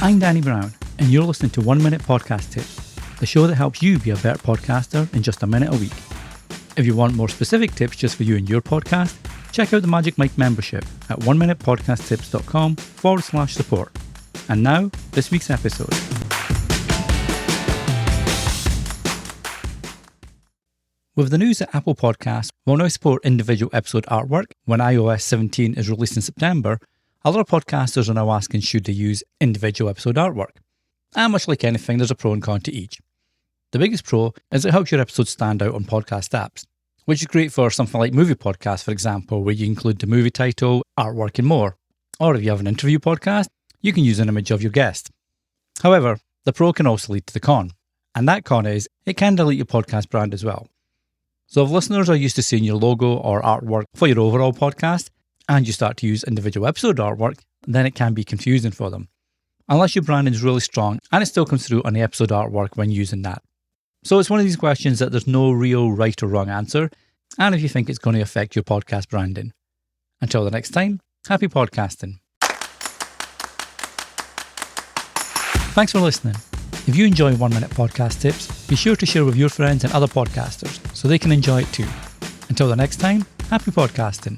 I'm Danny Brown, and you're listening to 1 Minute Podcast Tips, the show that helps you be a better podcaster in just a minute a week. If you want more specific tips just for you and your podcast, check out the Magic Mike membership at 1minutepodcasttips.com/support. And now, this week's episode. With the news that Apple Podcasts will now support individual episode artwork when iOS 17 is released in September, a lot of podcasters are now asking should they use individual episode artwork. And much like anything, there's a pro and con to each. The biggest pro is it helps your episodes stand out on podcast apps, which is great for something like movie podcasts, for example, where you include the movie title, artwork and more. Or if you have an interview podcast, you can use an image of your guest. However, the pro can also lead to the con, and that con is it can delete your podcast brand as well. So if listeners are used to seeing your logo or artwork for your overall podcast, and you start to use individual episode artwork, then it can be confusing for them. Unless your branding is really strong and it still comes through on the episode artwork when using that. So it's one of these questions that there's no real right or wrong answer, and if you think it's going to affect your podcast branding. Until the next time, happy podcasting. Thanks for listening. If you enjoy 1 Minute Podcast Tips, be sure to share with your friends and other podcasters so they can enjoy it too. Until the next time, happy podcasting.